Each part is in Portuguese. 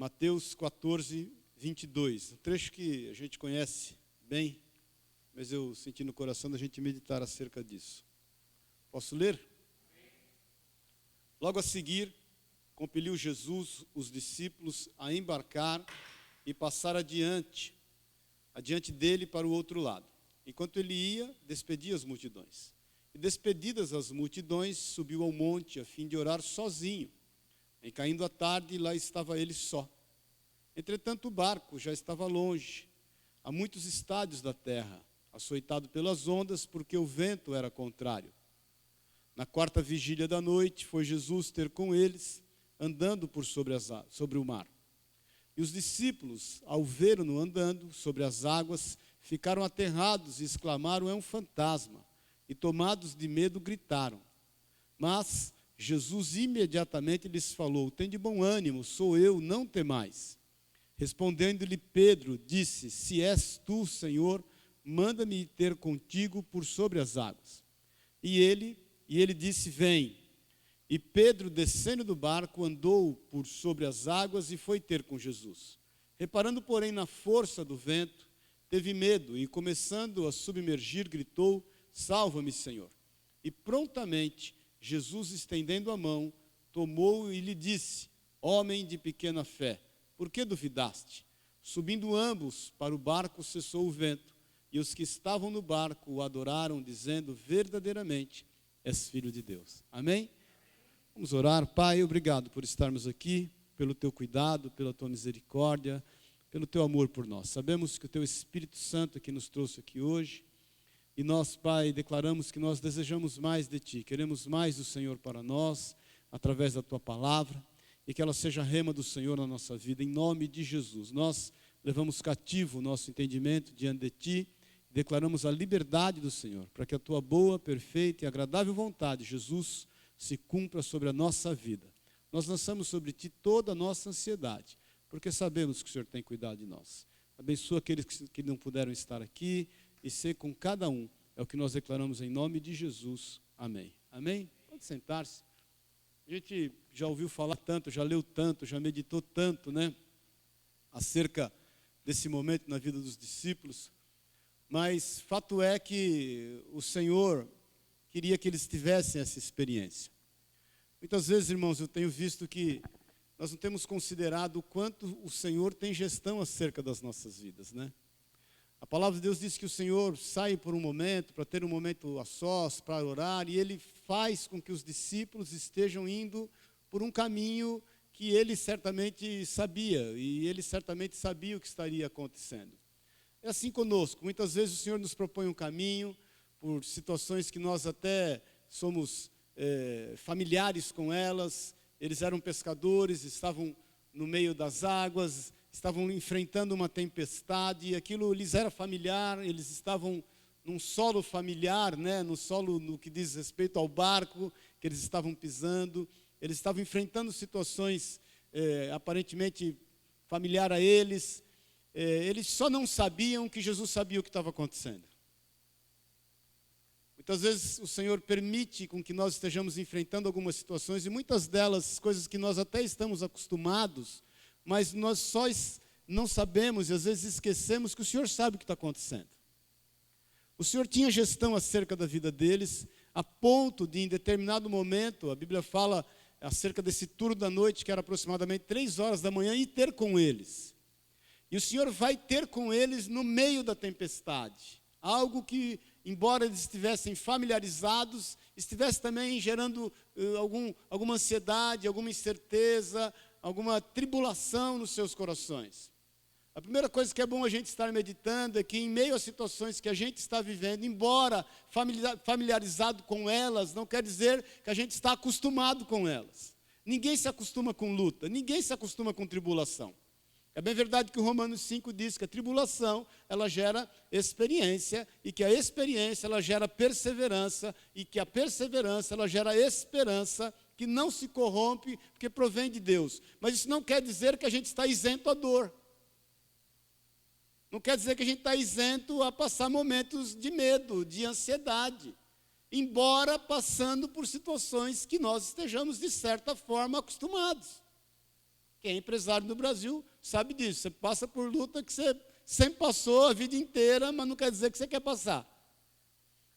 Mateus 14, 22. Um trecho que a gente conhece bem, mas eu senti no coração da gente meditar acerca disso. Posso ler? Logo a seguir, compeliu Jesus os discípulos a embarcar e passar adiante dele para o outro lado. Enquanto ele ia, despedia as multidões. E despedidas as multidões, subiu ao monte a fim de orar sozinho. E caindo a tarde, lá estava ele só. Entretanto, o barco já estava longe, a muitos estádios da terra, açoitado pelas ondas, porque o vento era contrário. Na quarta vigília da noite, foi Jesus ter com eles, andando por sobre o mar. E os discípulos, ao vê-lo andando sobre as águas, ficaram aterrados e exclamaram: é um fantasma. E tomados de medo, gritaram. Mas Jesus imediatamente lhes falou: tende bom ânimo, sou eu, não temais. Respondendo-lhe Pedro, disse: se és tu, Senhor, manda-me ir ter contigo por sobre as águas. E ele disse: vem. E Pedro, descendo do barco, andou por sobre as águas e foi ter com Jesus. Reparando, porém, na força do vento, teve medo e, começando a submergir, gritou: salva-me, Senhor. E prontamente Jesus, estendendo a mão, tomou-o e lhe disse: homem de pequena fé, por que duvidaste? Subindo ambos para o barco, cessou o vento, e os que estavam no barco o adoraram, dizendo: verdadeiramente és filho de Deus. Amém? Vamos orar. Pai, obrigado por estarmos aqui, pelo teu cuidado, pela tua misericórdia, pelo teu amor por nós. Sabemos que o teu Espírito Santo que nos trouxe aqui hoje, e nós, Pai, declaramos que nós desejamos mais de ti, queremos mais do Senhor para nós, através da tua palavra, e que ela seja rema do Senhor na nossa vida, em nome de Jesus. Nós levamos cativo o nosso entendimento diante de ti, declaramos a liberdade do Senhor, para que a tua boa, perfeita e agradável vontade, Jesus, se cumpra sobre a nossa vida. Nós lançamos sobre ti toda a nossa ansiedade, porque sabemos que o Senhor tem cuidado de nós. Abençoa aqueles que não puderam estar aqui, e ser com cada um, é o que nós declaramos em nome de Jesus. Amém. Amém? Pode sentar-se. A gente já ouviu falar tanto, já leu tanto, já meditou tanto, né? Acerca desse momento na vida dos discípulos. Mas fato é que o Senhor queria que eles tivessem essa experiência. Muitas vezes, irmãos, eu tenho visto que nós não temos considerado o quanto o Senhor tem gestão acerca das nossas vidas, né? A palavra de Deus diz que o Senhor sai por um momento, para ter um momento a sós, para orar, e Ele faz com que os discípulos estejam indo por um caminho que Ele certamente sabia, e Ele certamente sabia o que estaria acontecendo. É assim conosco, muitas vezes o Senhor nos propõe um caminho, por situações que nós até somos familiares com elas. Eles eram pescadores, estavam no meio das águas, estavam enfrentando uma tempestade, e aquilo lhes era familiar, eles estavam num solo familiar, né? No solo no que diz respeito ao barco que eles estavam pisando. Eles estavam enfrentando situações aparentemente familiar a eles. Eles só não sabiam que Jesus sabia o que estava acontecendo. Muitas vezes o Senhor permite com que nós estejamos enfrentando algumas situações, e muitas delas, coisas que nós até estamos acostumados, mas nós só não sabemos e às vezes esquecemos que o Senhor sabe o que está acontecendo. O Senhor tinha gestão acerca da vida deles, a ponto de, em determinado momento, a Bíblia fala acerca desse turno da noite, que era aproximadamente 3 horas da manhã, e ter com eles. E o Senhor vai ter com eles no meio da tempestade. Algo que, embora eles estivessem familiarizados, estivesse também gerando alguma ansiedade, alguma incerteza, alguma tribulação nos seus corações. A primeira coisa que é bom a gente estar meditando é que, em meio às situações que a gente está vivendo, embora familiarizado com elas, não quer dizer que a gente está acostumado com elas. Ninguém se acostuma com luta, ninguém se acostuma com tribulação. É bem verdade que o Romanos 5 diz que a tribulação, ela gera experiência, e que a experiência, ela gera perseverança, e que a perseverança, ela gera esperança, que não se corrompe, porque provém de Deus. Mas isso não quer dizer que a gente está isento à dor. Não quer dizer que a gente está isento a passar momentos de medo, de ansiedade, embora passando por situações que nós estejamos, de certa forma, acostumados. Quem é empresário no Brasil sabe disso. Você passa por luta que você sempre passou a vida inteira, mas não quer dizer que você quer passar.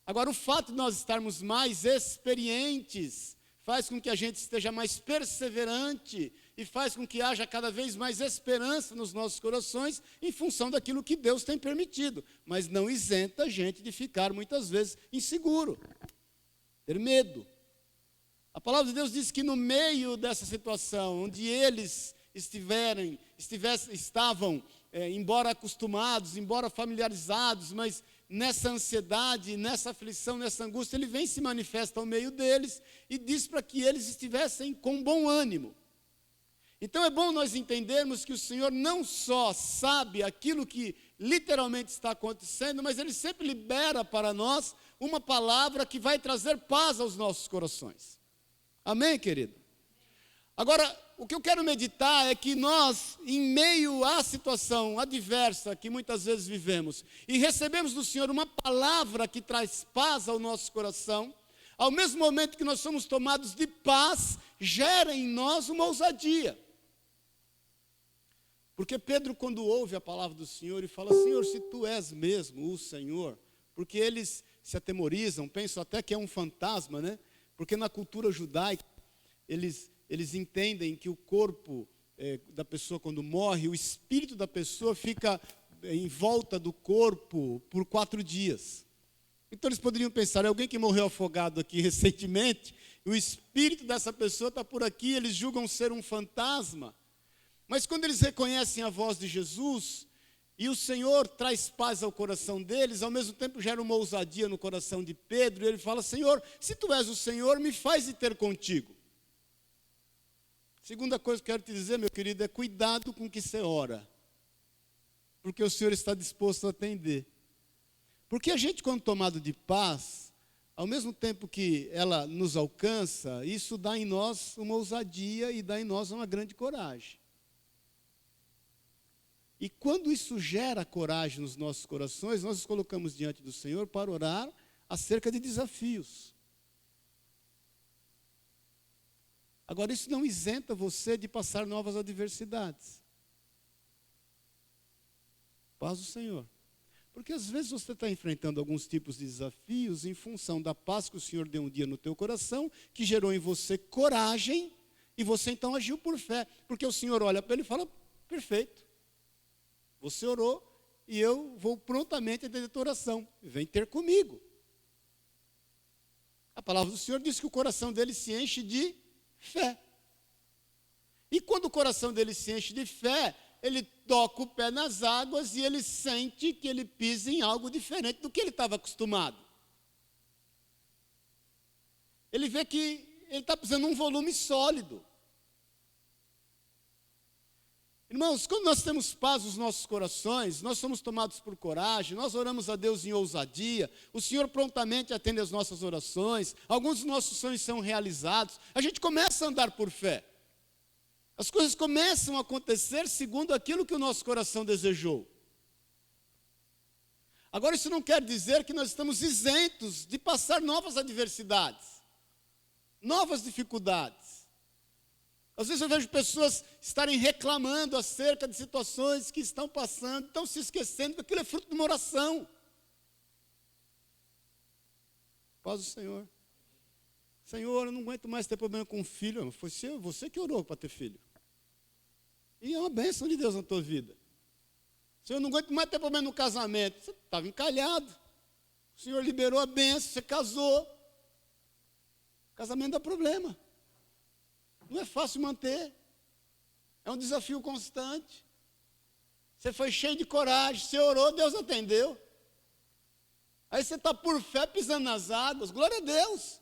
Agora, o fato de nós estarmos mais experientes faz com que a gente esteja mais perseverante e faz com que haja cada vez mais esperança nos nossos corações em função daquilo que Deus tem permitido. Mas não isenta a gente de ficar muitas vezes inseguro, ter medo. A palavra de Deus diz que no meio dessa situação, onde eles estavam, embora acostumados, embora familiarizados, mas nessa ansiedade, nessa aflição, nessa angústia, ele vem e se manifesta ao meio deles e diz para que eles estivessem com bom ânimo. Então é bom nós entendermos que o Senhor não só sabe aquilo que literalmente está acontecendo, mas Ele sempre libera para nós uma palavra que vai trazer paz aos nossos corações. Amém, querido? Agora, o que eu quero meditar é que nós, em meio à situação adversa que muitas vezes vivemos, e recebemos do Senhor uma palavra que traz paz ao nosso coração, ao mesmo momento que nós somos tomados de paz, gera em nós uma ousadia. Porque Pedro, quando ouve a palavra do Senhor e fala, Senhor, se Tu és mesmo o Senhor, porque eles se atemorizam, pensam até que é um fantasma, né? Porque na cultura judaica, eles entendem que o corpo da pessoa, quando morre, o espírito da pessoa fica em volta do corpo por 4 dias. Então eles poderiam pensar, é alguém que morreu afogado aqui recentemente, o espírito dessa pessoa está por aqui, eles julgam ser um fantasma. Mas quando eles reconhecem a voz de Jesus, e o Senhor traz paz ao coração deles, ao mesmo tempo gera uma ousadia no coração de Pedro, e ele fala, Senhor, se Tu és o Senhor, me faz ir ter contigo. Segunda coisa que eu quero te dizer, meu querido, é cuidado com o que você ora, porque o Senhor está disposto a atender. Porque a gente, quando tomado de paz, ao mesmo tempo que ela nos alcança, isso dá em nós uma ousadia e dá em nós uma grande coragem. E quando isso gera coragem nos nossos corações, nós nos colocamos diante do Senhor para orar acerca de desafios. Agora, isso não isenta você de passar novas adversidades. Paz do Senhor. Porque às vezes você está enfrentando alguns tipos de desafios em função da paz que o Senhor deu um dia no teu coração, que gerou em você coragem, e você então agiu por fé. Porque o Senhor olha para ele e fala, perfeito. Você orou e eu vou prontamente atender a tua oração. Vem ter comigo. A palavra do Senhor diz que o coração dele se enche de fé. E quando o coração dele se enche de fé, ele toca o pé nas águas e ele sente que ele pisa em algo diferente do que ele estava acostumado. Ele vê que ele está pisando num volume sólido. Irmãos, quando nós temos paz nos nossos corações, nós somos tomados por coragem, nós oramos a Deus em ousadia, o Senhor prontamente atende as nossas orações, alguns dos nossos sonhos são realizados, a gente começa a andar por fé. As coisas começam a acontecer segundo aquilo que o nosso coração desejou. Agora, isso não quer dizer que nós estamos isentos de passar novas adversidades, novas dificuldades. Às vezes eu vejo pessoas estarem reclamando acerca de situações que estão passando, estão se esquecendo que aquilo é fruto de uma oração. Paz do Senhor. Senhor, eu não aguento mais ter problema com o filho. Foi você que orou para ter filho. E é uma bênção de Deus na tua vida. Senhor, eu não aguento mais ter problema no casamento. Você estava encalhado. O Senhor liberou a bênção, você casou. Casamento dá problema. Não é fácil manter. É um desafio constante. Você foi cheio de coragem, você orou, Deus atendeu. Aí você está por fé pisando nas águas, glória a Deus.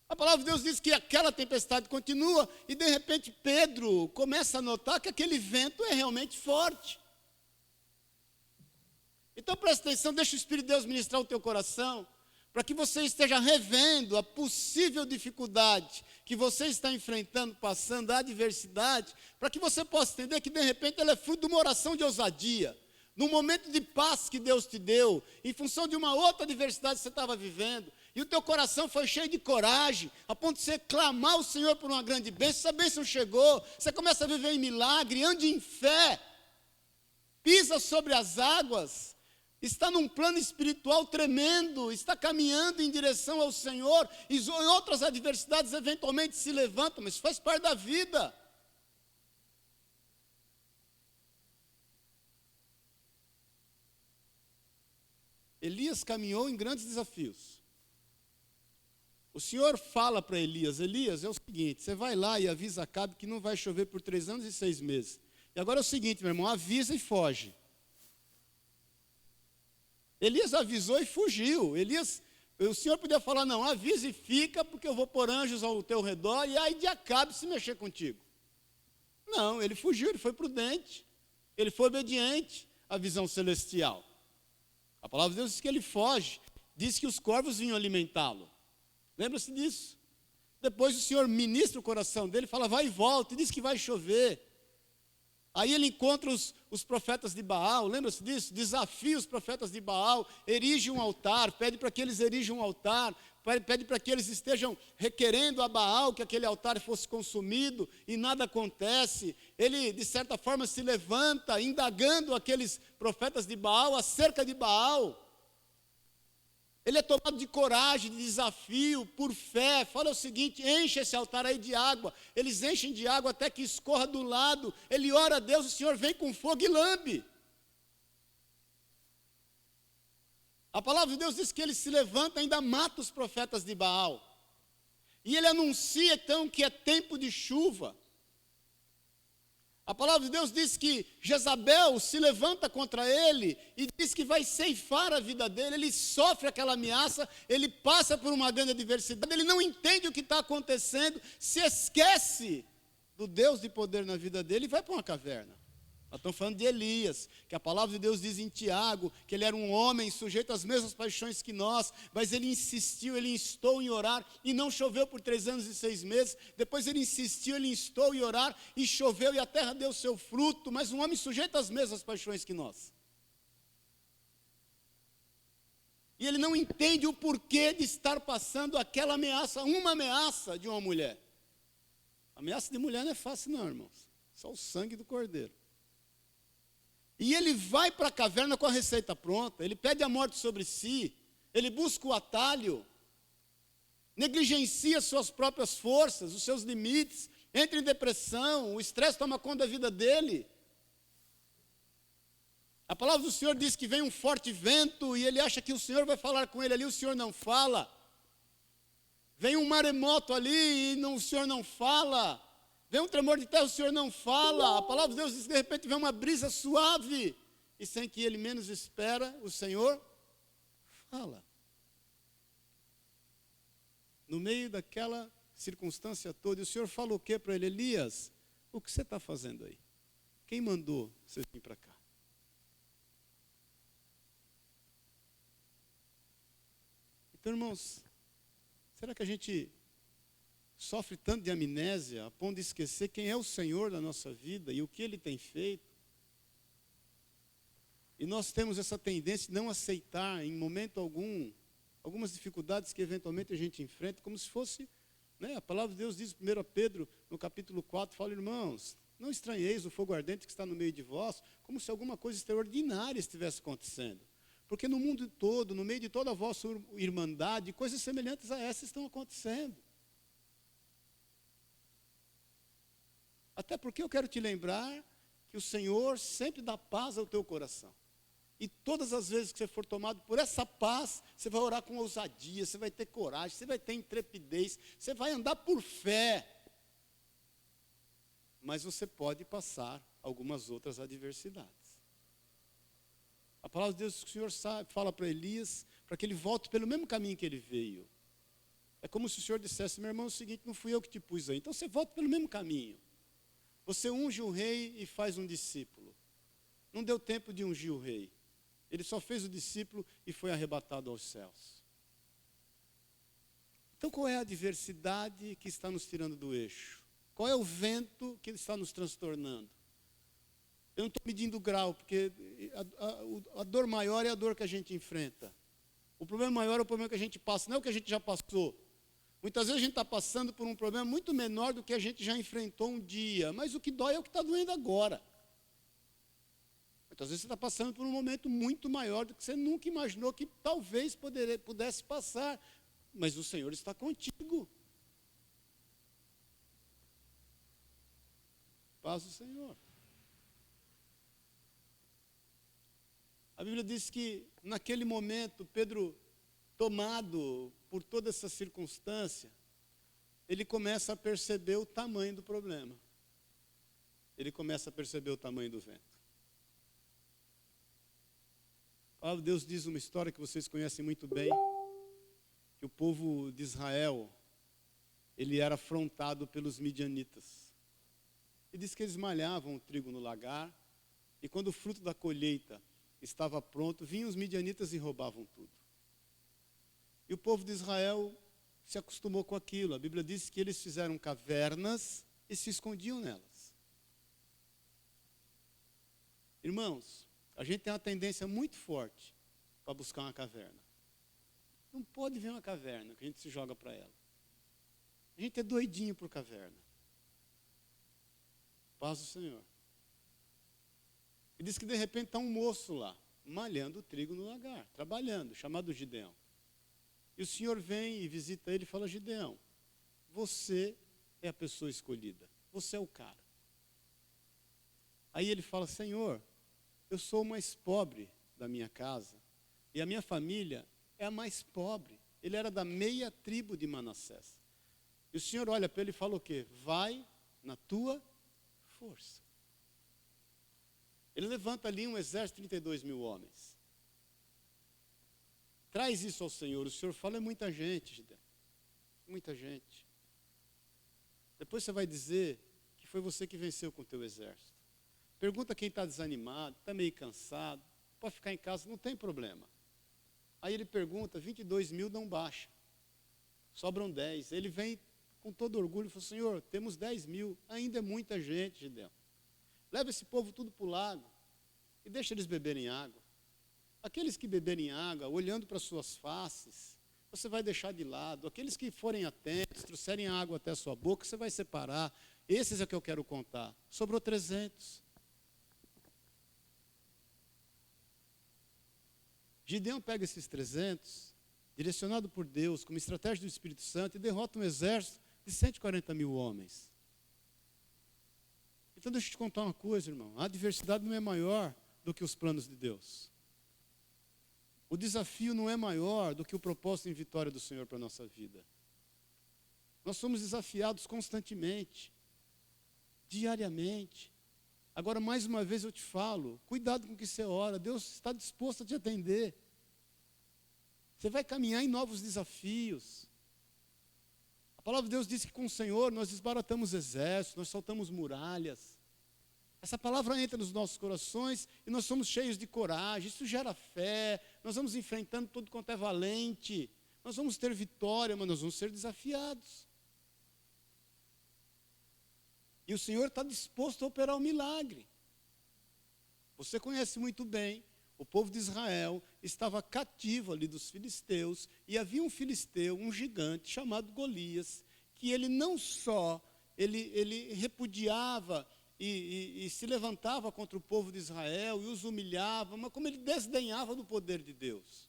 A palavra de Deus diz que aquela tempestade continua e de repente Pedro começa a notar que aquele vento é realmente forte. Então presta atenção, deixa o Espírito de Deus ministrar o teu coração, para que você esteja revendo a possível dificuldade que você está enfrentando, passando, a adversidade, para que você possa entender que de repente ela é fruto de uma oração de ousadia, num momento de paz que Deus te deu, em função de uma outra adversidade que você estava vivendo, e o teu coração foi cheio de coragem, a ponto de você clamar ao Senhor por uma grande bênção, essa bênção chegou, você começa a viver em milagre, ande em fé, pisa sobre as águas, está num plano espiritual tremendo, está caminhando em direção ao Senhor, e outras adversidades eventualmente se levantam, mas faz parte da vida. Elias caminhou em grandes desafios. O Senhor fala para Elias, Elias, é o seguinte, você vai lá e avisa Acabe que não vai chover por 3 anos e 6 meses. E agora é o seguinte, meu irmão, avisa e foge. Elias avisou e fugiu. O Senhor podia falar, não, avisa e fica, porque eu vou pôr anjos ao teu redor, e aí de Acabe se mexer contigo. Não, ele fugiu, ele foi prudente, ele foi obediente à visão celestial. A palavra de Deus diz que ele foge, diz que os corvos vinham alimentá-lo. Lembra-se disso? Depois o Senhor ministra o coração dele, fala, vai e volta, e diz que vai chover. Aí ele encontra os profetas de Baal, lembra-se disso? Desafia os profetas de Baal, erige um altar, pede para que eles erijam um altar, pede para que eles estejam requerendo a Baal que aquele altar fosse consumido, e nada acontece. Ele, de certa forma, se levanta, indagando aqueles profetas de Baal acerca de Baal. Ele é tomado de coragem, de desafio, por fé. Fala o seguinte, enche esse altar aí de água. Eles enchem de água até que escorra do lado. Ele ora a Deus, o Senhor vem com fogo e lambe. A palavra de Deus diz que ele se levanta e ainda mata os profetas de Baal. E ele anuncia então que é tempo de chuva. A palavra de Deus diz que Jezabel se levanta contra ele e diz que vai ceifar a vida dele. Ele sofre aquela ameaça, ele passa por uma grande adversidade, ele não entende o que está acontecendo, se esquece do Deus de poder na vida dele e vai para uma caverna. Nós estamos falando de Elias, que a palavra de Deus diz em Tiago, que ele era um homem sujeito às mesmas paixões que nós, mas ele insistiu, ele instou em orar, e não choveu por 3 anos e 6 meses, depois ele insistiu, ele instou em orar, e choveu, e a terra deu seu fruto, mas um homem sujeito às mesmas paixões que nós. E ele não entende o porquê de estar passando aquela ameaça, uma ameaça de uma mulher. A ameaça de mulher não é fácil não, irmãos, só o sangue do cordeiro. E ele vai para a caverna com a receita pronta, ele pede a morte sobre si, ele busca o atalho, negligencia suas próprias forças, os seus limites, entra em depressão, o estresse toma conta da vida dele. A palavra do Senhor diz que vem um forte vento e ele acha que o Senhor vai falar com ele ali, o Senhor não fala. Vem um maremoto ali e o Senhor não fala. Vem um tremor de terra, o Senhor não fala. A palavra de Deus diz que de repente vem uma brisa suave. E sem que ele menos espera, o Senhor fala. No meio daquela circunstância toda, o Senhor fala o que para ele? Elias, o que você está fazendo aí? Quem mandou você vir para cá? Então, irmãos, será que a gente sofre tanto de amnésia, a ponto de esquecer quem é o Senhor da nossa vida e o que Ele tem feito? E nós temos essa tendência de não aceitar, em momento algum, algumas dificuldades que eventualmente a gente enfrenta, como se fosse, né, a palavra de Deus diz, 1 Pedro, no capítulo 4, fala, irmãos, não estranheis o fogo ardente que está no meio de vós, como se alguma coisa extraordinária estivesse acontecendo. Porque no mundo todo, no meio de toda a vossa irmandade, coisas semelhantes a essas estão acontecendo. Até porque eu quero te lembrar que o Senhor sempre dá paz ao teu coração. E todas as vezes que você for tomado por essa paz, você vai orar com ousadia, você vai ter coragem, você vai ter intrepidez, você vai andar por fé. Mas você pode passar algumas outras adversidades. A palavra de Deus, o Senhor sabe, fala para Elias, para que ele volte pelo mesmo caminho que ele veio. É como se o Senhor dissesse, meu irmão, é o seguinte, não fui eu que te pus aí, então você volta pelo mesmo caminho. Você unge um rei e faz um discípulo. Não deu tempo de ungir o rei. Ele só fez o discípulo e foi arrebatado aos céus. Então qual é a adversidade que está nos tirando do eixo? Qual é o vento que está nos transtornando? Eu não estou medindo o grau, porque a dor maior é a dor que a gente enfrenta. O problema maior é o problema que a gente passa, não é o que a gente já passou. Muitas vezes a gente está passando por um problema muito menor do que a gente já enfrentou um dia, mas o que dói é o que está doendo agora. Muitas vezes você está passando por um momento muito maior do que você nunca imaginou que talvez pudesse passar, mas o Senhor está contigo. Paz do Senhor. A Bíblia diz que naquele momento, Pedro, tomado por toda essa circunstância, ele começa a perceber o tamanho do problema. Ele começa a perceber o tamanho do vento. A palavra de Deus diz uma história que vocês conhecem muito bem, que o povo de Israel, ele era afrontado pelos midianitas. E diz que eles malhavam o trigo no lagar, e quando o fruto da colheita estava pronto, vinham os midianitas e roubavam tudo. E o povo de Israel se acostumou com aquilo. A Bíblia diz que eles fizeram cavernas e se escondiam nelas. Irmãos, a gente tem uma tendência muito forte para buscar uma caverna. Não pode ver uma caverna que a gente se joga para ela. A gente é doidinho por caverna. Paz do Senhor. E diz que de repente está um moço lá, malhando o trigo no lagar, trabalhando, chamado Gideão. E o Senhor vem e visita ele e fala: Gideão, você é a pessoa escolhida, você é o cara. Aí ele fala: Senhor, eu sou o mais pobre da minha casa, e a minha família é a mais pobre. Ele era da meia tribo de Manassés. E o Senhor olha para ele e fala o quê? Vai na tua força. Ele levanta ali um exército de 32 mil homens. Traz isso ao Senhor. O Senhor fala: é muita gente, Gideão. Muita gente. Depois você vai dizer que foi você que venceu com o teu exército. Pergunta quem está desanimado, está meio cansado, pode ficar em casa, não tem problema. Aí ele pergunta: 22 mil não baixa. Sobram 10. Ele vem com todo orgulho e fala: Senhor, temos 10 mil, ainda é muita gente, Gideão. Leva esse povo tudo para o lago e deixa eles beberem água. Aqueles que beberem água, olhando para suas faces, você vai deixar de lado. Aqueles que forem atentos, trouxerem a água até a sua boca, você vai separar. Esses é que eu quero contar. Sobrou 300. Gideão pega esses 300, direcionado por Deus, como estratégia do Espírito Santo, e derrota um exército de 140 mil homens. Então deixa eu te contar uma coisa, irmão. A adversidade não é maior do que os planos de Deus. O desafio não é maior do que o propósito em vitória do Senhor para a nossa vida. Nós somos desafiados constantemente, diariamente. Agora, mais uma vez eu te falo, cuidado com o que você ora. Deus está disposto a te atender. Você vai caminhar em novos desafios. A palavra de Deus diz que com o Senhor nós desbaratamos exércitos, nós saltamos muralhas. Essa palavra entra nos nossos corações e nós somos cheios de coragem. Isso gera fé. Nós vamos enfrentando tudo quanto é valente. Nós vamos ter vitória, mas nós vamos ser desafiados. E o Senhor está disposto a operar o milagre. Você conhece muito bem, o povo de Israel estava cativo ali dos filisteus, e havia um filisteu, um gigante, chamado Golias, que ele não só, ele repudiava e se levantava contra o povo de Israel e os humilhava, mas como ele desdenhava do poder de Deus.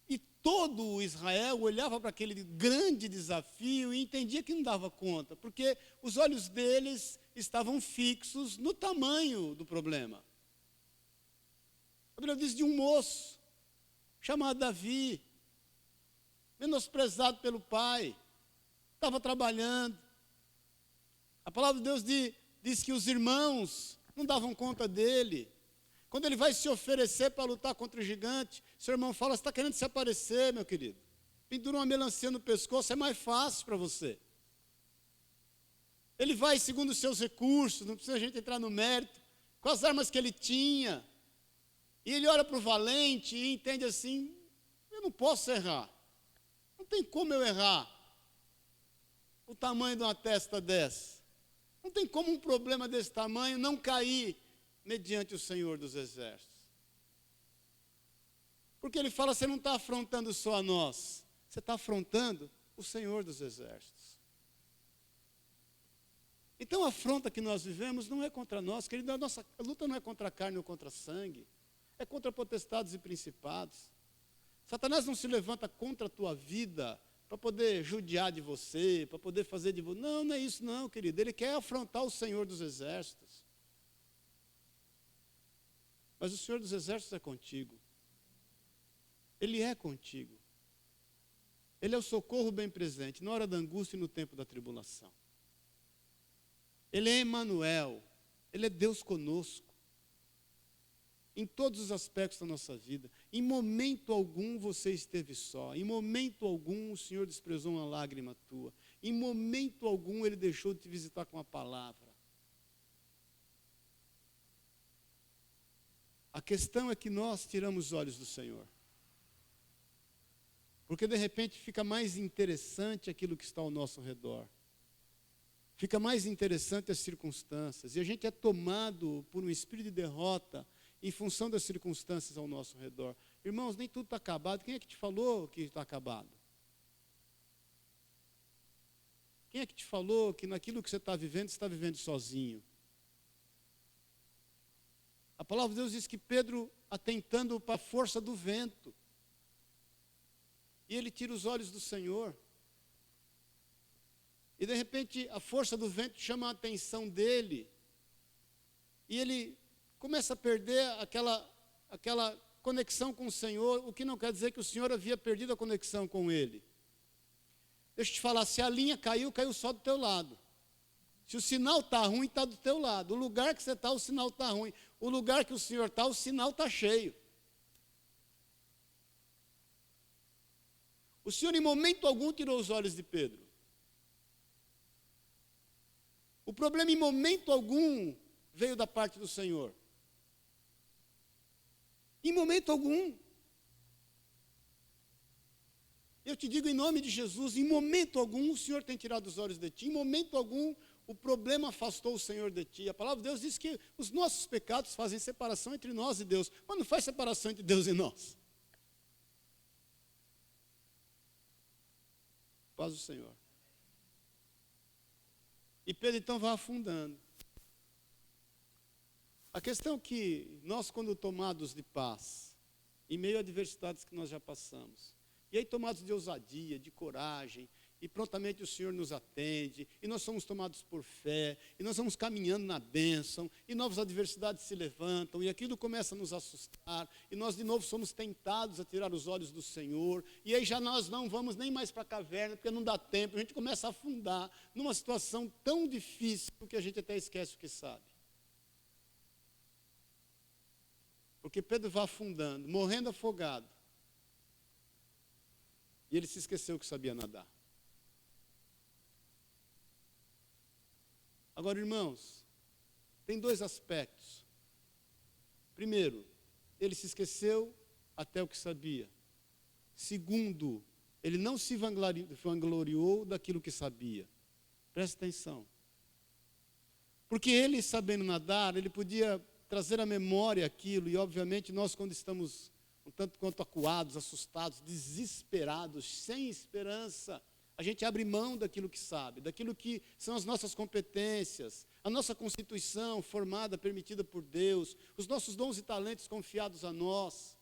E todo o Israel olhava para aquele grande desafio e entendia que não dava conta, porque os olhos deles estavam fixos no tamanho do problema. A Bíblia diz de um moço chamado Davi, menosprezado pelo pai, estava trabalhando. A palavra de Deus diz que os irmãos não davam conta dele. Quando ele vai se oferecer para lutar contra o gigante, seu irmão fala: você está querendo se aparecer, meu querido? Pendura uma melancia no pescoço, é mais fácil para você. Ele vai segundo os seus recursos, não precisa a gente entrar no mérito, com as armas que ele tinha. E ele olha para o valente e entende assim: eu não posso errar. Não tem como eu errar o tamanho de uma testa dessa. Não tem como um problema desse tamanho não cair mediante o Senhor dos Exércitos. Porque ele fala, você não está afrontando só a nós, você está afrontando o Senhor dos Exércitos. Então a afronta que nós vivemos não é contra nós, querido, a nossa luta não é contra a carne ou contra sangue, é contra potestades e principados. Satanás não se levanta contra a tua vida para poder judiar de você, para poder fazer de você. Não, não é isso não, querido. Ele quer afrontar o Senhor dos Exércitos. Mas o Senhor dos Exércitos é contigo. Ele é contigo. Ele é o socorro bem presente, na hora da angústia e no tempo da tribulação. Ele é Emanuel, Ele é Deus conosco. Em todos os aspectos da nossa vida. Em momento algum você esteve só. Em momento algum o Senhor desprezou uma lágrima tua. Em momento algum Ele deixou de te visitar com a palavra. A questão é que nós tiramos os olhos do Senhor. Porque de repente fica mais interessante aquilo que está ao nosso redor. Fica mais interessante as circunstâncias. E a gente é tomado por um espírito de derrota em função das circunstâncias ao nosso redor. Irmãos, nem tudo está acabado. Quem é que te falou que está acabado? Quem é que te falou que naquilo que você está vivendo sozinho? A palavra de Deus diz que Pedro, atentando para a força do vento, e ele tira os olhos do Senhor. E de repente a força do vento chama a atenção dele. E ele começa a perder aquela conexão com o Senhor, o que não quer dizer que o Senhor havia perdido a conexão com ele. Deixa eu te falar, se a linha caiu, caiu só do teu lado. Se o sinal está ruim, está do teu lado. O lugar que você está, o sinal está ruim. O lugar que o Senhor está, o sinal está cheio. O Senhor em momento algum tirou os olhos de Pedro. O problema em momento algum veio da parte do Senhor. Em momento algum. Eu te digo em nome de Jesus, em momento algum o Senhor tem tirado os olhos de ti. Em momento algum o problema afastou o Senhor de ti. A palavra de Deus diz que os nossos pecados fazem separação entre nós e Deus. Mas não faz separação entre Deus e nós. Paz do Senhor. E Pedro então vai afundando. A questão é que nós, quando tomados de paz, em meio a adversidades que nós já passamos, e aí tomados de ousadia, de coragem, e prontamente o Senhor nos atende, e nós somos tomados por fé, e nós vamos caminhando na bênção, e novas adversidades se levantam, e aquilo começa a nos assustar, e nós de novo somos tentados a tirar os olhos do Senhor, e aí já nós não vamos nem mais para a caverna, porque não dá tempo, a gente começa a afundar numa situação tão difícil que a gente até esquece o que sabe. Porque Pedro vai afundando, morrendo afogado, e ele se esqueceu que sabia nadar. Agora, irmãos, tem dois aspectos. Primeiro, ele se esqueceu até o que sabia. Segundo, ele não se vangloriou daquilo que sabia. Presta atenção. Porque ele, sabendo nadar, ele podia trazer à memória aquilo, e obviamente nós, quando estamos um tanto quanto acuados, assustados, desesperados, sem esperança, a gente abre mão daquilo que sabe, daquilo que são as nossas competências, a nossa constituição formada, permitida por Deus, os nossos dons e talentos confiados a nós.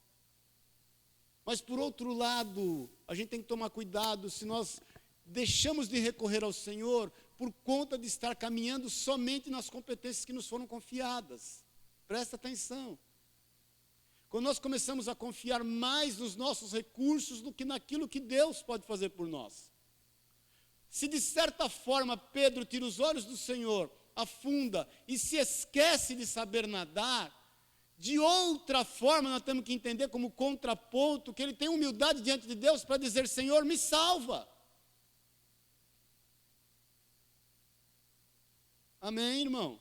Mas, por outro lado, a gente tem que tomar cuidado se nós deixamos de recorrer ao Senhor por conta de estar caminhando somente nas competências que nos foram confiadas. Presta atenção. Quando nós começamos a confiar mais nos nossos recursos do que naquilo que Deus pode fazer por nós. Se de certa forma Pedro tira os olhos do Senhor, afunda e se esquece de saber nadar, de outra forma nós temos que entender como contraponto que ele tem humildade diante de Deus para dizer: Senhor, me salva. Amém, irmão?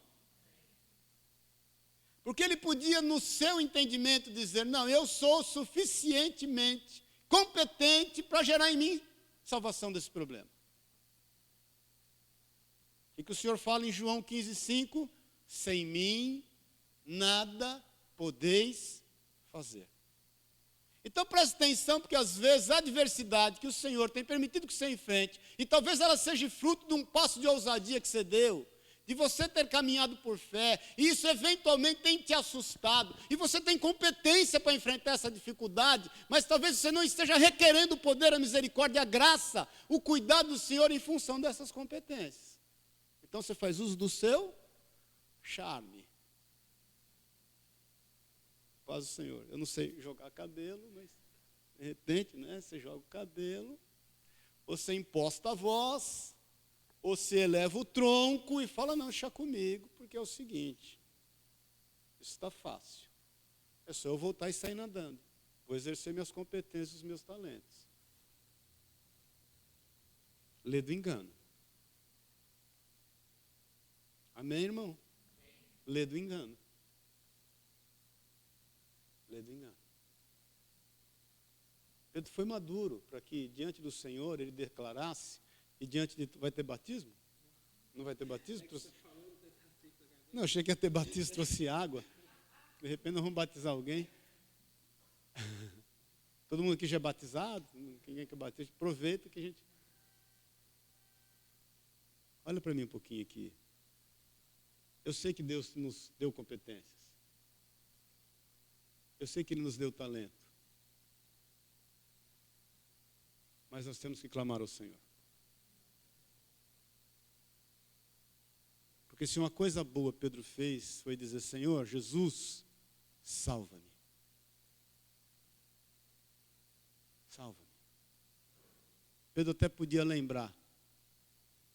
Porque ele podia, no seu entendimento, dizer: não, eu sou suficientemente competente para gerar em mim salvação desse problema. E que o Senhor fala em João 15,5: sem mim nada podeis fazer. Então preste atenção, porque às vezes a adversidade que o Senhor tem permitido que você enfrente, e talvez ela seja fruto de um passo de ousadia que você deu, de você ter caminhado por fé, e isso eventualmente tem te assustado, e você tem competência para enfrentar essa dificuldade, mas talvez você não esteja requerendo o poder, a misericórdia, a graça, o cuidado do Senhor em função dessas competências. Então você faz uso do seu charme. Faz o Senhor. Eu não sei jogar cabelo, mas de repente, né, você joga o cabelo, ou você imposta a voz, ou você eleva o tronco e fala, não, deixa comigo, porque é o seguinte, isso está fácil. É só eu voltar e sair nadando. Vou exercer minhas competências e os meus talentos. Lê do engano. Amém, irmão? Lê do engano. Lê do engano. Pedro foi maduro para que diante do Senhor ele declarasse, e diante de... Vai ter batismo? Não vai ter batismo? Não, achei que ia ter batismo, trouxe água. De repente nós vamos batizar alguém. Todo mundo aqui já é batizado? Quem quer batismo? Aproveita que a gente... Olha para mim um pouquinho aqui. Eu sei que Deus nos deu competências. Eu sei que Ele nos deu talento. Mas nós temos que clamar ao Senhor. Porque se uma coisa boa Pedro fez, foi dizer, Senhor, Jesus, salva-me. Salva-me. Pedro até podia lembrar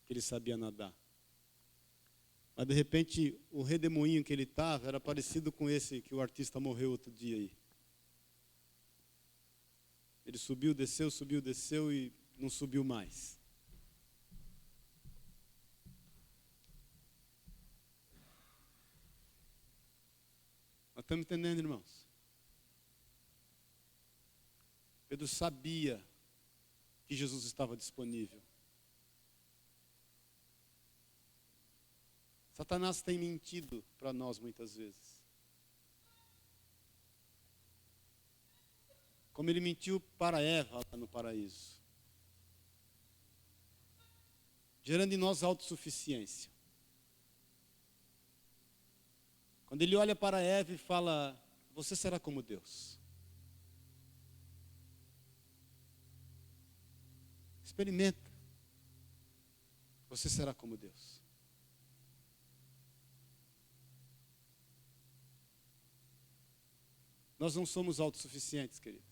que ele sabia nadar. Mas de repente o redemoinho que ele estava era parecido com esse que o artista morreu outro dia aí. Ele subiu, desceu e não subiu mais. Nós estamos entendendo, irmãos? Pedro sabia que Jesus estava disponível. Satanás tem mentido para nós muitas vezes. Como ele mentiu para Eva lá no paraíso. Gerando em nós autossuficiência. Quando ele olha para Eva e fala, você será como Deus. Experimenta. Você será como Deus. Nós não somos autossuficientes, querido.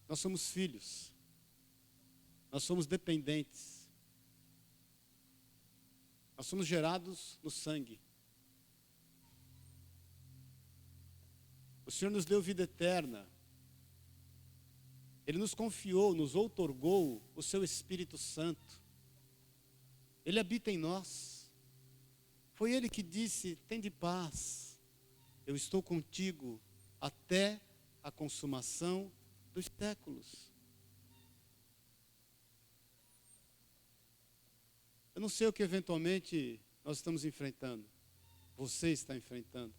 Nós somos filhos. Nós somos dependentes. Nós somos gerados no sangue. O Senhor nos deu vida eterna. Ele nos confiou, nos outorgou o seu Espírito Santo. Ele habita em nós. Foi Ele que disse, tende paz, eu estou contigo até a consumação dos séculos. Eu não sei o que eventualmente nós estamos enfrentando, você está enfrentando,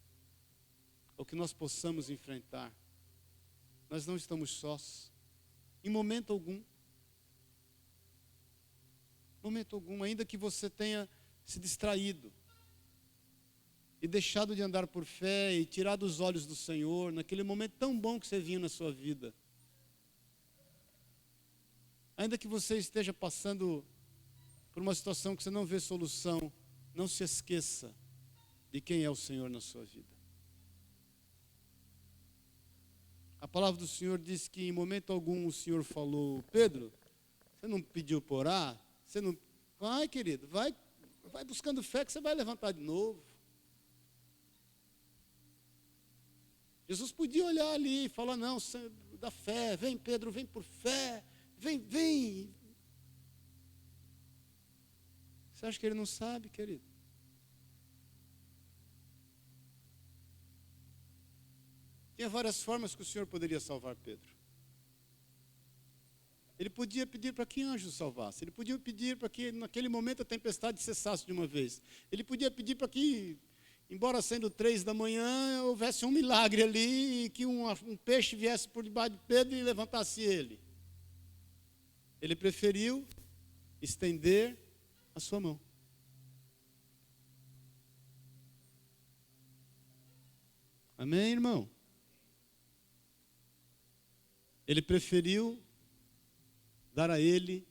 ou que nós possamos enfrentar. Nós não estamos sós, em momento algum. Momento algum, ainda que você tenha se distraído, e deixado de andar por fé, e tirado os olhos do Senhor, naquele momento tão bom que você vinha na sua vida. Ainda que você esteja passando por uma situação que você não vê solução, não se esqueça de quem é o Senhor na sua vida. A palavra do Senhor diz que em momento algum o Senhor falou, Pedro, você não pediu por orar? Você não... Vai, querido, vai buscando fé que você vai levantar de novo. Jesus podia olhar ali e falar, não, da fé, vem Pedro, vem por fé, vem. Você acha que ele não sabe, querido? Tinha várias formas que o Senhor poderia salvar Pedro. Ele podia pedir para que anjos salvasse. Ele podia pedir para que naquele momento a tempestade cessasse de uma vez. Ele podia pedir para que embora sendo 3 da manhã, houvesse um milagre ali e que um peixe viesse por debaixo de Pedro e levantasse ele. Ele preferiu estender a sua mão. Amém, irmão? Ele preferiu dar a ele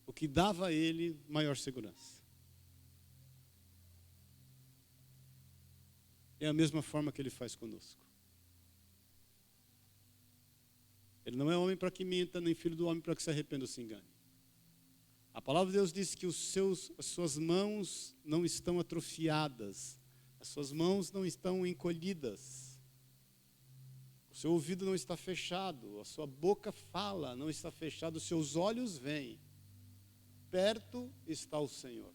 o que dava a ele maior segurança. É a mesma forma que ele faz conosco. Ele não é homem para que minta, nem filho do homem para que se arrependa ou se engane. A palavra de Deus diz que as suas mãos não estão atrofiadas, as suas mãos não estão encolhidas. O seu ouvido não está fechado, a sua boca fala, não está fechada, os seus olhos veem. Perto está o Senhor.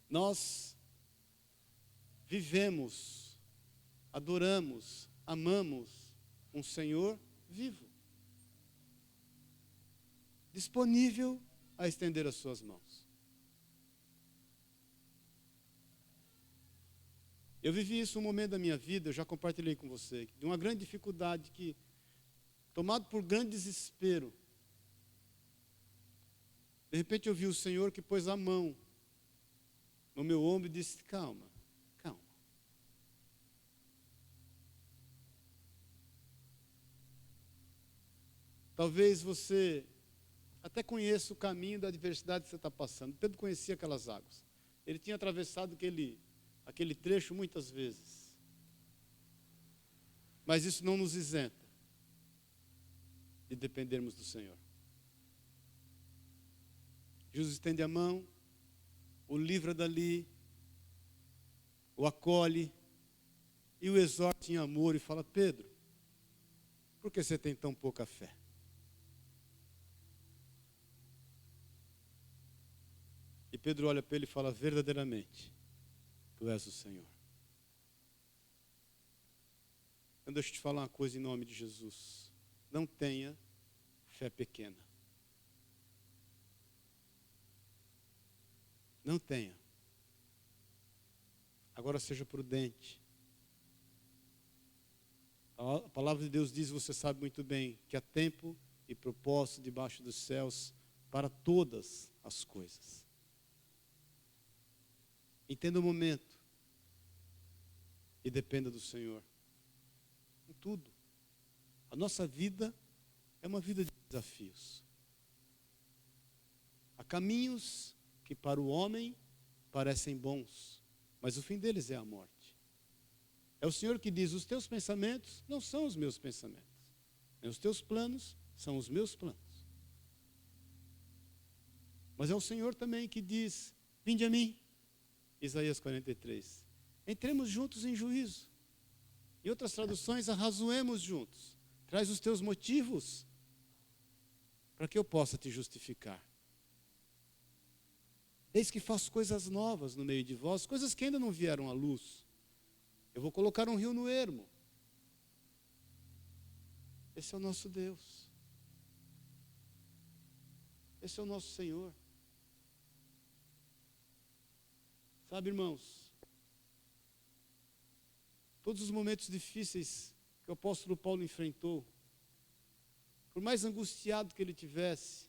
Nós vivemos, adoramos, amamos um Senhor vivo, disponível a estender as suas mãos. Eu vivi isso um momento da minha vida, eu já compartilhei com você, de uma grande dificuldade que, tomado por grande desespero, de repente eu vi o Senhor que pôs a mão no meu ombro e disse: calma, calma. Talvez você até conheça o caminho da adversidade que você está passando. Pedro conhecia aquelas águas. Ele tinha atravessado aquele trecho muitas vezes. Mas isso não nos isenta de dependermos do Senhor. Jesus estende a mão, o livra dali, o acolhe e o exorta em amor e fala: Pedro, por que você tem tão pouca fé? E Pedro olha para ele e fala: verdadeiramente, tu és o Senhor. Então deixa eu te falar uma coisa em nome de Jesus. Não tenha fé pequena. Não tenha. Agora seja prudente. A palavra de Deus diz, você sabe muito bem, que há tempo e propósito debaixo dos céus para todas as coisas. Entenda o momento e dependa do Senhor em tudo. A nossa vida é uma vida de desafios. Há caminhos que para o homem parecem bons, mas o fim deles é a morte. É o Senhor que diz: os teus pensamentos não são os meus pensamentos, nem os teus planos são os meus planos. Mas é o Senhor também que diz: vinde a mim, Isaías 43. Entremos juntos em juízo. Em outras traduções, arrazoemos juntos. Traz os teus motivos para que eu possa te justificar. Eis que faço coisas novas no meio de vós, coisas que ainda não vieram à luz. Eu vou colocar um rio no ermo. Esse é o nosso Deus. Esse é o nosso Senhor. Sabe, irmãos, todos os momentos difíceis que o apóstolo Paulo enfrentou, por mais angustiado que ele tivesse,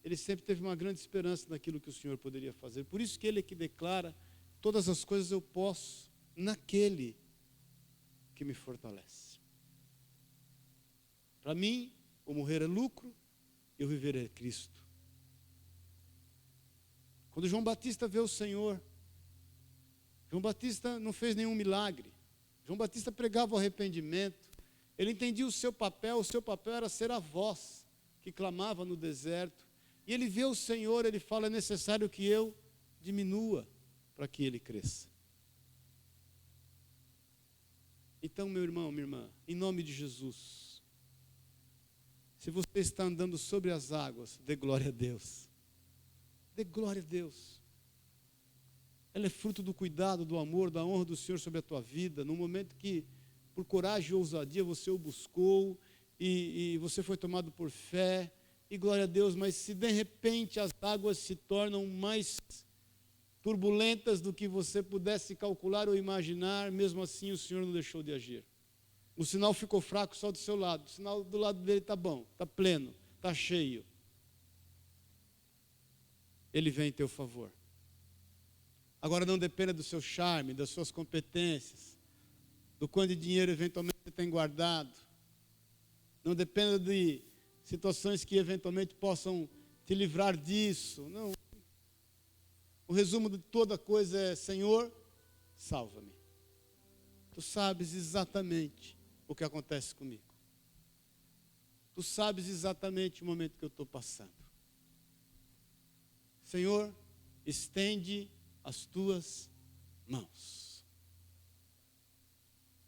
ele sempre teve uma grande esperança naquilo que o Senhor poderia fazer. Por isso que ele é que declara: todas as coisas eu posso naquele que me fortalece. Para mim, o morrer é lucro, e o viver é Cristo. Quando João Batista vê o Senhor, João Batista não fez nenhum milagre. João Batista pregava o arrependimento. Ele entendia o seu papel era ser a voz que clamava no deserto. E ele vê o Senhor, ele fala: é necessário que eu diminua para que ele cresça. Então, meu irmão, minha irmã, em nome de Jesus, se você está andando sobre as águas, dê glória a Deus. Dê glória a Deus. Ela é fruto do cuidado, do amor, da honra do Senhor sobre a tua vida, no momento que, por coragem e ousadia, você o buscou e você foi tomado por fé. e glória a Deus, mas se de repente as águas se tornam mais turbulentas do que você pudesse calcular ou imaginar, mesmo assim o Senhor não deixou de agir. O sinal ficou fraco só do seu lado, o sinal do lado dele está bom, está pleno, está cheio. Ele vem em teu favor. Agora não dependa do seu charme, das suas competências, do quanto de dinheiro eventualmente você tem guardado. Não dependa de situações que eventualmente possam te livrar disso. Não. O resumo de toda coisa é: Senhor, salva-me. Tu sabes exatamente o que acontece comigo. Tu sabes exatamente o momento que eu estou passando. Senhor, estende as tuas mãos.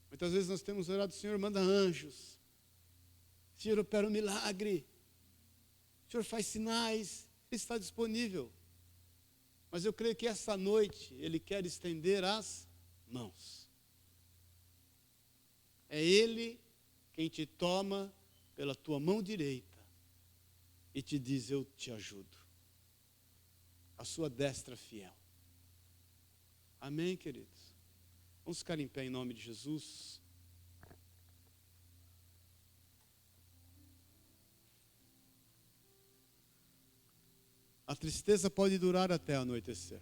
Muitas vezes nós temos orado: Senhor, manda anjos. Senhor, opera um milagre. Senhor, faz sinais. Ele está disponível. Mas eu creio que essa noite Ele quer estender as mãos. É Ele quem te toma pela tua mão direita e te diz: eu te ajudo. A sua destra fiel. Amém, queridos? Vamos ficar em pé em nome de Jesus. A tristeza pode durar até anoitecer,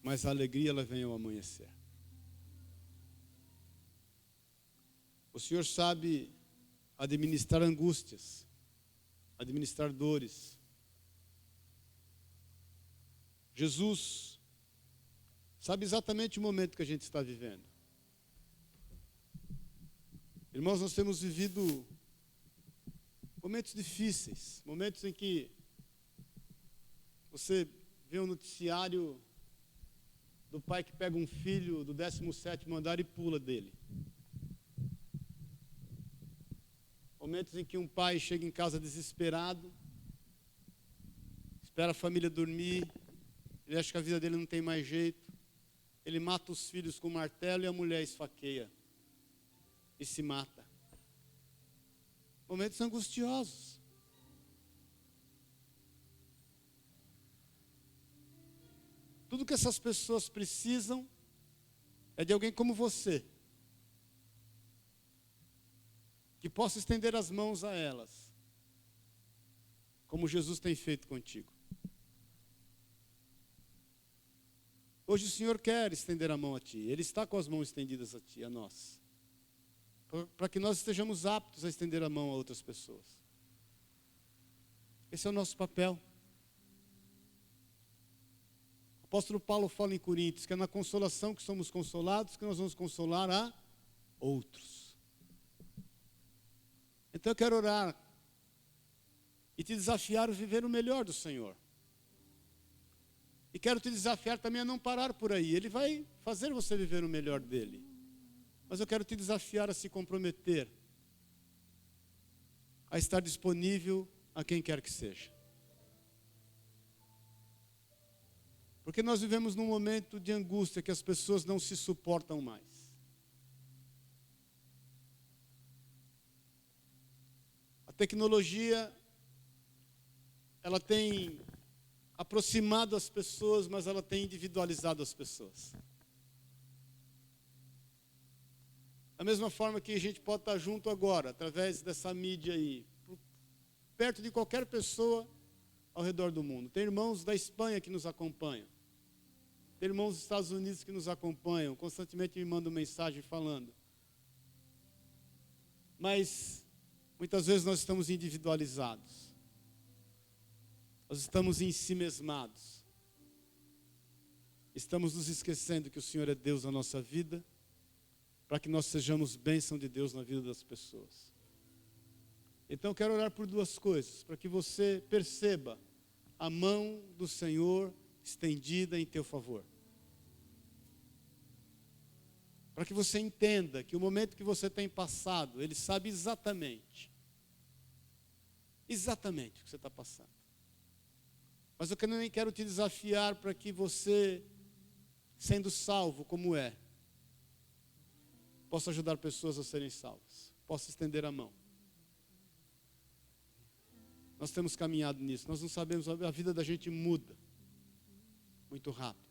mas a alegria ela vem ao amanhecer. O Senhor sabe administrar angústias, administrar dores. Jesus sabe exatamente o momento que a gente está vivendo. Irmãos, nós temos vivido momentos difíceis, momentos em que você vê um noticiário do pai que pega um filho do 17º andar e pula dele. Momentos em que um pai chega em casa desesperado, espera a família dormir, ele acha que a vida dele não tem mais jeito, ele mata os filhos com martelo e a mulher esfaqueia e se mata. Momentos angustiosos. Tudo que essas pessoas precisam é de alguém como você, que possa estender as mãos a elas, como Jesus tem feito contigo. Hoje o Senhor quer estender a mão a ti, Ele está com as mãos estendidas a ti, a nós, para que nós estejamos aptos a estender a mão a outras pessoas. Esse é o nosso papel. O apóstolo Paulo fala em Coríntios que é na consolação que somos consolados que nós vamos consolar a outros. Então eu quero orar e te desafiar a viver o melhor do Senhor. E quero te desafiar também a não parar por aí. Ele vai fazer você viver o melhor dele. Mas eu quero te desafiar a se comprometer, a estar disponível a quem quer que seja. Porque nós vivemos num momento de angústia que as pessoas não se suportam mais. A tecnologia, ela tem aproximado as pessoas, mas ela tem individualizado as pessoas. Da mesma forma que a gente pode estar junto agora, através dessa mídia aí, perto de qualquer pessoa ao redor do mundo. Tem irmãos da Espanha que nos acompanham. Tem irmãos dos Estados Unidos que nos acompanham, constantemente me mandam mensagem falando. Mas, muitas vezes nós estamos individualizados. Nós estamos ensimesmados. Estamos nos esquecendo que o Senhor é Deus na nossa vida, para que nós sejamos bênção de Deus na vida das pessoas. Então eu quero orar por duas coisas, para que você perceba a mão do Senhor estendida em teu favor. Para que você entenda que o momento que você tem passado, Ele sabe exatamente o que você está passando. Mas eu também quero te desafiar para que você, sendo salvo como é, possa ajudar pessoas a serem salvas, possa estender a mão. Nós temos caminhado nisso. Nós não sabemos, a vida da gente muda muito rápido.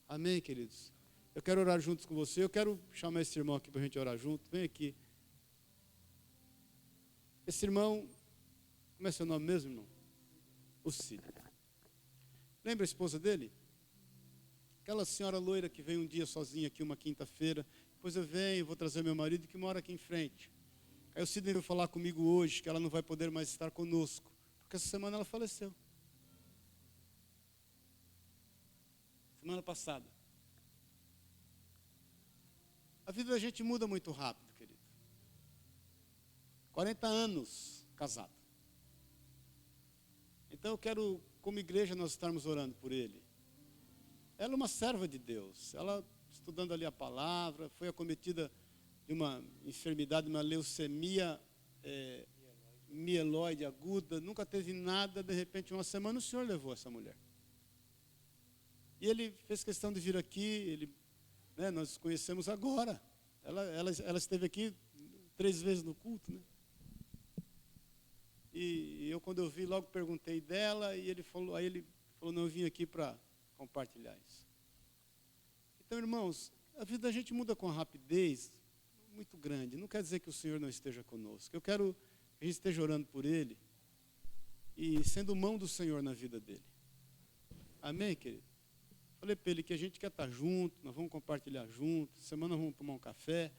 Amém, queridos? Eu quero orar juntos com você. Eu quero chamar esse irmão aqui para a gente orar junto. Vem aqui. Esse irmão, como é seu nome mesmo, irmão? O Cid. Lembra a esposa dele? Aquela senhora loira que veio um dia sozinha aqui, uma quinta-feira. Depois eu venho, vou trazer meu marido que mora aqui em frente. Aí o Cid veio falar comigo hoje que ela não vai poder mais estar conosco, porque essa semana ela faleceu. Semana passada. A vida da gente muda muito rápido, querido. 40 anos casado. Então eu quero, como igreja, nós estarmos orando por ele. Ela é uma serva de Deus. Ela, estudando ali a palavra, foi acometida de uma enfermidade, uma leucemia mieloide aguda. Nunca teve nada, de repente, uma semana o Senhor levou essa mulher. E ele fez questão de vir aqui, nós conhecemos agora. Ela esteve aqui 3 vezes no culto, né? E eu, quando eu vi, logo perguntei dela, e ele falou, não, eu vim aqui para compartilhar isso. Então, irmãos, a vida da gente muda com rapidez muito grande. Não quer dizer que o Senhor não esteja conosco. Eu quero que a gente esteja orando por ele e sendo mão do Senhor na vida dele. Amém, querido? Falei para ele que a gente quer estar junto, nós vamos compartilhar junto, semana vamos tomar um café,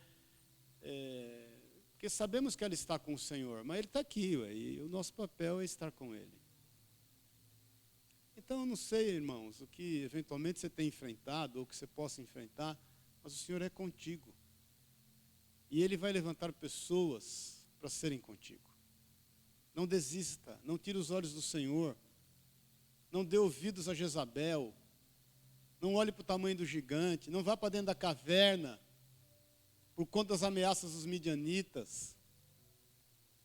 porque sabemos que ela está com o Senhor, mas ele está aqui, e o nosso papel é estar com ele. Então, eu não sei, irmãos, o que eventualmente você tem enfrentado, ou que você possa enfrentar, mas o Senhor é contigo. E ele vai levantar pessoas para serem contigo. Não desista, não tire os olhos do Senhor, não dê ouvidos a Jezabel, não olhe para o tamanho do gigante, não vá para dentro da caverna por conta das ameaças dos midianitas.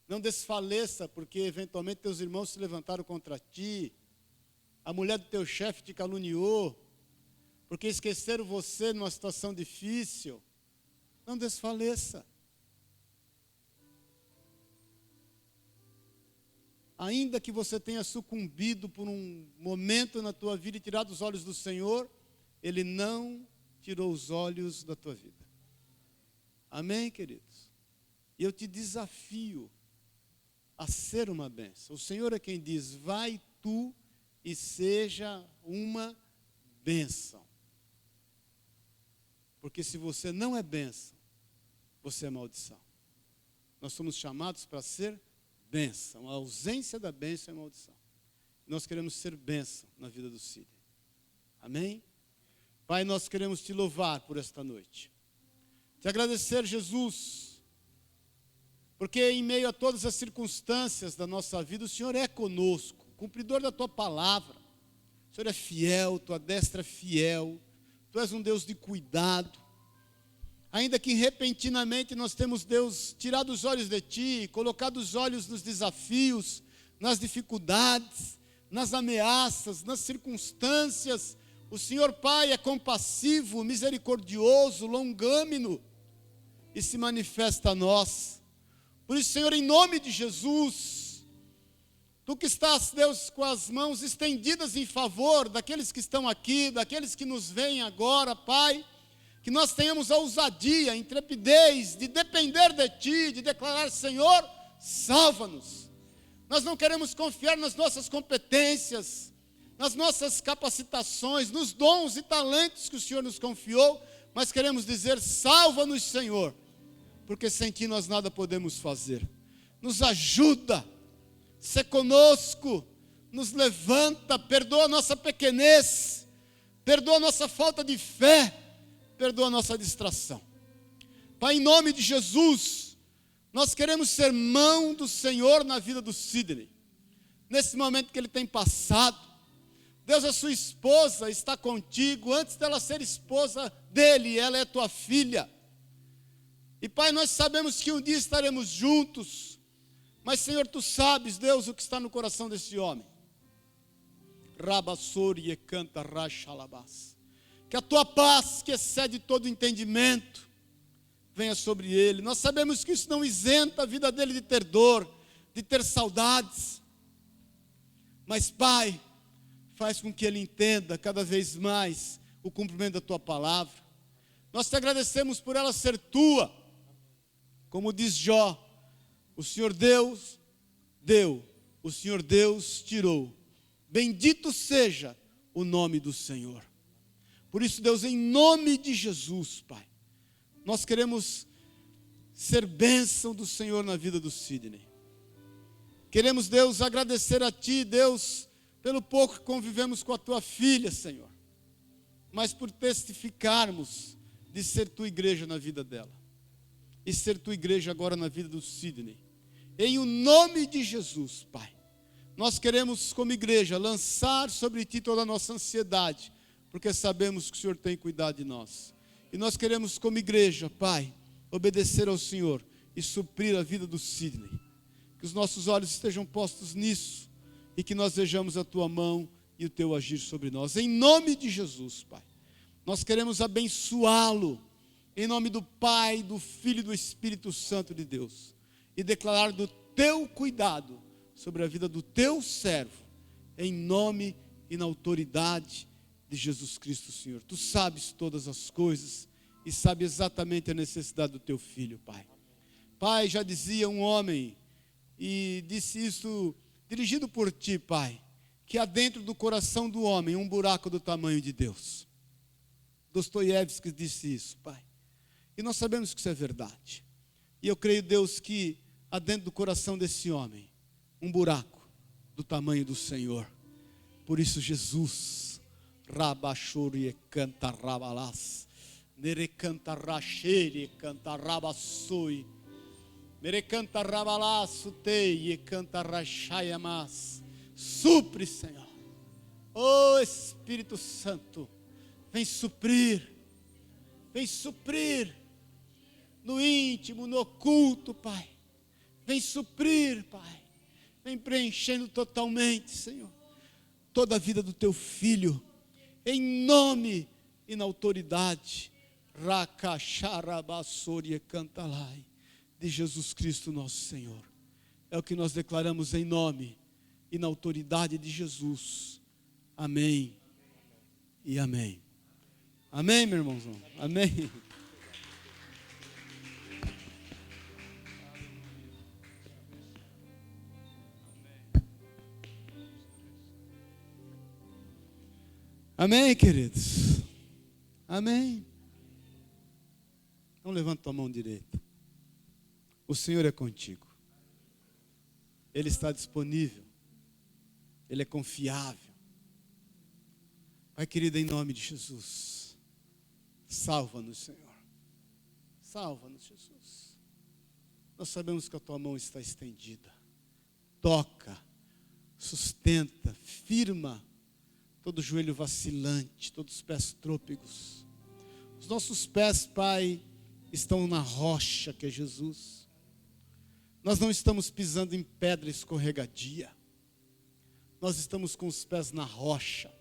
Não desfaleça porque eventualmente teus irmãos se levantaram contra ti. A mulher do teu chefe te caluniou porque esqueceram você numa situação difícil. Não desfaleça. Ainda que você tenha sucumbido por um momento na tua vida e tirado os olhos do Senhor, Ele não tirou os olhos da tua vida. Amém, queridos? E eu te desafio a ser uma bênção. O Senhor é quem diz, vai tu e seja uma bênção. Porque se você não é bênção, você é maldição. Nós somos chamados para ser bênção. A ausência da bênção é maldição. Nós queremos ser bênção na vida do Cid. Amém? Pai, nós queremos te louvar por esta noite. Te agradecer, Jesus, porque em meio a todas as circunstâncias da nossa vida, o Senhor é conosco, cumpridor da tua palavra. O Senhor é fiel, tua destra é fiel. Tu és um Deus de cuidado. Ainda que repentinamente nós temos, Deus, tirado os olhos de ti, colocado os olhos nos desafios, nas dificuldades, nas ameaças, nas circunstâncias, o Senhor, Pai, é compassivo, misericordioso, longâmino e se manifesta a nós. Por isso, Senhor, em nome de Jesus, Tu que estás, Deus, com as mãos estendidas em favor daqueles que estão aqui, daqueles que nos veem agora, Pai, que nós tenhamos a ousadia, a intrepidez de depender de Ti, de declarar, Senhor, salva-nos. Nós não queremos confiar nas nossas competências, nas nossas capacitações, nos dons e talentos que o Senhor nos confiou, mas queremos dizer, salva-nos, Senhor, porque sem Ti nós nada podemos fazer. Nos ajuda, sê conosco, nos levanta, perdoa a nossa pequenez, perdoa a nossa falta de fé, perdoa a nossa distração. Pai, em nome de Jesus, nós queremos ser mão do Senhor na vida do Sidney, nesse momento que ele tem passado. Deus, a sua esposa está contigo, antes dela ser esposa dele, ela é tua filha. E Pai, nós sabemos que um dia estaremos juntos, mas Senhor, Tu sabes, Deus, o que está no coração desse homem. Rabassori e canta rachalabás. Que a Tua paz, que excede todo entendimento, venha sobre ele. Nós sabemos que isso não isenta a vida dele de ter dor, de ter saudades. Mas, Pai, faz com que ele entenda cada vez mais o cumprimento da tua palavra. Nós te agradecemos por ela ser tua. Como diz Jó, o Senhor Deus deu, o Senhor Deus tirou. Bendito seja o nome do Senhor. Por isso, Deus, em nome de Jesus, Pai, nós queremos ser bênção do Senhor na vida do Sidney. Queremos, Deus, agradecer a Ti, Deus, pelo pouco que convivemos com a Tua filha, Senhor. Mas por testificarmos de ser Tua igreja na vida dela. E ser Tua igreja agora na vida do Sidney. Em o nome de Jesus, Pai. Nós queremos, como igreja, lançar sobre Ti toda a nossa ansiedade, porque sabemos que o Senhor tem cuidado de nós. E nós queremos, como igreja, Pai, obedecer ao Senhor e suprir a vida do Sidney. Que os nossos olhos estejam postos nisso e que nós vejamos a Tua mão e o Teu agir sobre nós. Em nome de Jesus, Pai, nós queremos abençoá-lo, em nome do Pai, do Filho e do Espírito Santo de Deus, e declarar do Teu cuidado sobre a vida do Teu servo, em nome e na autoridade de Jesus Cristo, Senhor. Tu sabes todas as coisas e sabe exatamente a necessidade do Teu filho, Pai. Pai, já dizia um homem, e disse isso dirigido por Ti, Pai, que há dentro do coração do homem um buraco do tamanho de Deus. Dostoiévski disse isso, Pai. E nós sabemos que isso é verdade. E eu creio, Deus, que há dentro do coração desse homem um buraco do tamanho do Senhor. Por isso, Jesus, Rabachori e canta rabalás, Nere canta rachele, canta rabassoi, Mere canta rabalás, utei e canta rachaiamas. Supre, Senhor. Oh Espírito Santo, vem suprir no íntimo, no oculto, Pai. Vem suprir, Pai. Vem preenchendo totalmente, Senhor, toda a vida do Teu filho, em nome e na autoridade, Rakacharabassori cantalai, de Jesus Cristo nosso Senhor. É o que nós declaramos em nome e na autoridade de Jesus. Amém e amém. Amém, meu irmãozão? Amém. Amém, queridos? Amém. Então levanta tua mão direita. O Senhor é contigo. Ele está disponível. Ele é confiável. Pai querido, em nome de Jesus, salva-nos, Senhor. Salva-nos, Jesus. Nós sabemos que a tua mão está estendida. Toca, sustenta, firma todo joelho vacilante, todos os pés trôpegos. Os nossos pés, Pai, estão na rocha que é Jesus. Nós não estamos pisando em pedra escorregadia. Nós estamos com os pés na rocha.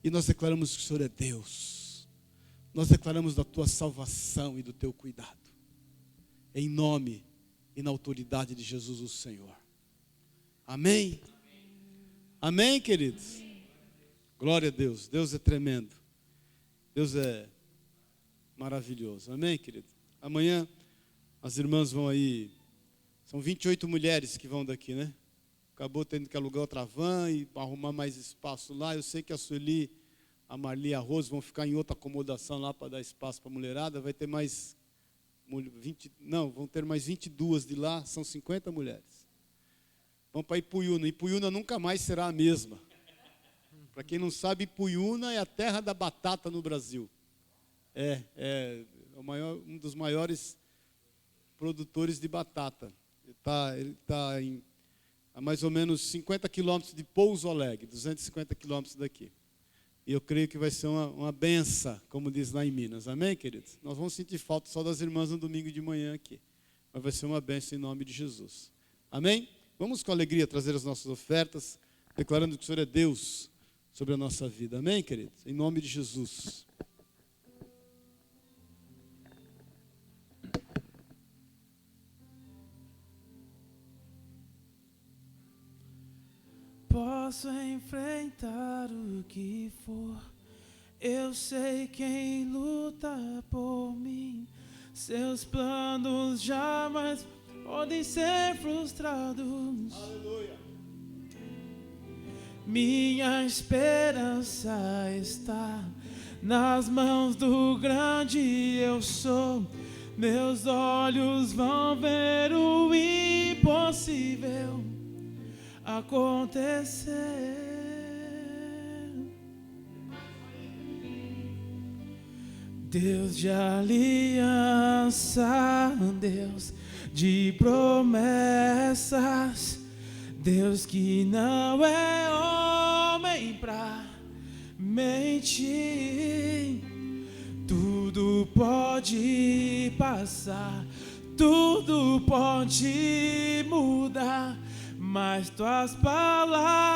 E nós declaramos que o Senhor é Deus. Nós declaramos da tua salvação e do teu cuidado. Em nome e na autoridade de Jesus o Senhor. Amém? Amém, queridos? Glória a Deus. Deus é tremendo. Deus é maravilhoso. Amém, querido? Amanhã as irmãs vão aí. São 28 mulheres que vão daqui, né? Acabou tendo que alugar outra van e arrumar mais espaço lá. Eu sei que a Sueli, a Marli e a Rose vão ficar em outra acomodação lá para dar espaço para a mulherada. Vai ter mais 20, não, vão ter mais 22 de lá, são 50 mulheres. Vão para Ipuiuna. Ipuiuna nunca mais será a mesma. Para quem não sabe, Ipuiuna é a terra da batata no Brasil. É um dos maiores produtores de batata. Ele está a mais ou menos 50 quilômetros de Pouso Alegre, 250 quilômetros daqui. E eu creio que vai ser uma benção, como diz lá em Minas. Amém, queridos? Nós vamos sentir falta só das irmãs no domingo de manhã aqui. Mas vai ser uma benção em nome de Jesus. Amém? Vamos com alegria trazer as nossas ofertas, declarando que o Senhor é Deus sobre a nossa vida. Amém, queridos? Em nome de Jesus. posso enfrentar o que for. Eu sei quem luta por mim. Seus planos jamais podem ser frustrados. Aleluia. Minha esperança está nas mãos do grande eu sou. Meus olhos vão ver o impossível acontecer. Deus de aliança, Deus de promessas, Deus que não é homem pra mentir. Tudo pode passar, tudo pode mudar, mas tuas palavras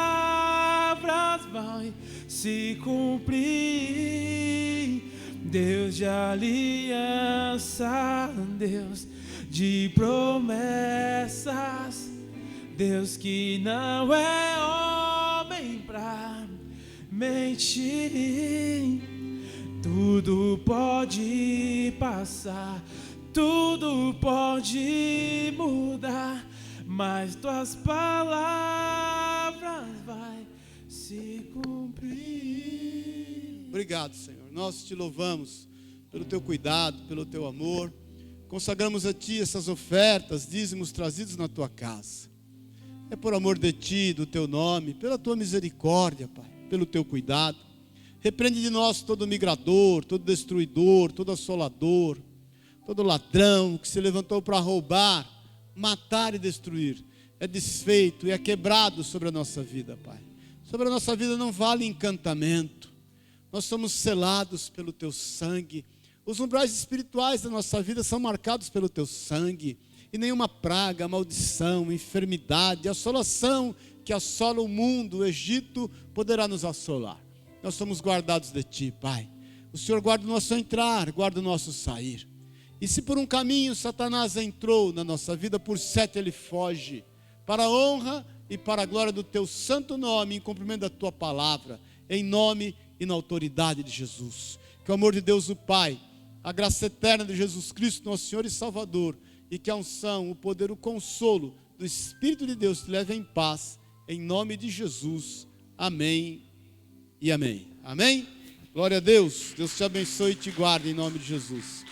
vão se cumprir. Deus de aliança, Deus de promessas, Deus que não é homem pra mentir. Tudo pode passar, tudo pode mudar, mas tuas palavras vai se cumprir. Obrigado, Senhor. Nós te louvamos pelo teu cuidado, pelo teu amor. Consagramos a ti essas ofertas, dízimos trazidos na tua casa. É por amor de ti, do teu nome, pela tua misericórdia, Pai, pelo teu cuidado. Repreende de nós todo migrador, todo destruidor, todo assolador, todo ladrão que se levantou para roubar, matar e destruir. É desfeito e é quebrado sobre a nossa vida, Pai. Sobre a nossa vida não vale encantamento. Nós somos selados pelo teu sangue. Os umbrais espirituais da nossa vida são marcados pelo teu sangue. E nenhuma praga, maldição, enfermidade, assolação que assola o mundo, o Egito, poderá nos assolar. Nós somos guardados de ti, Pai. O Senhor guarda o nosso entrar, guarda o nosso sair. E se por um caminho Satanás entrou na nossa vida, por 7 ele foge. Para a honra e para a glória do teu santo nome, em cumprimento da tua palavra, em nome e na autoridade de Jesus. Que o amor de Deus o Pai, a graça eterna de Jesus Cristo, nosso Senhor e Salvador, e que a unção, o poder, o consolo do Espírito de Deus te leve em paz, em nome de Jesus. Amém e amém. Amém? Glória a Deus. Deus te abençoe e te guarde em nome de Jesus.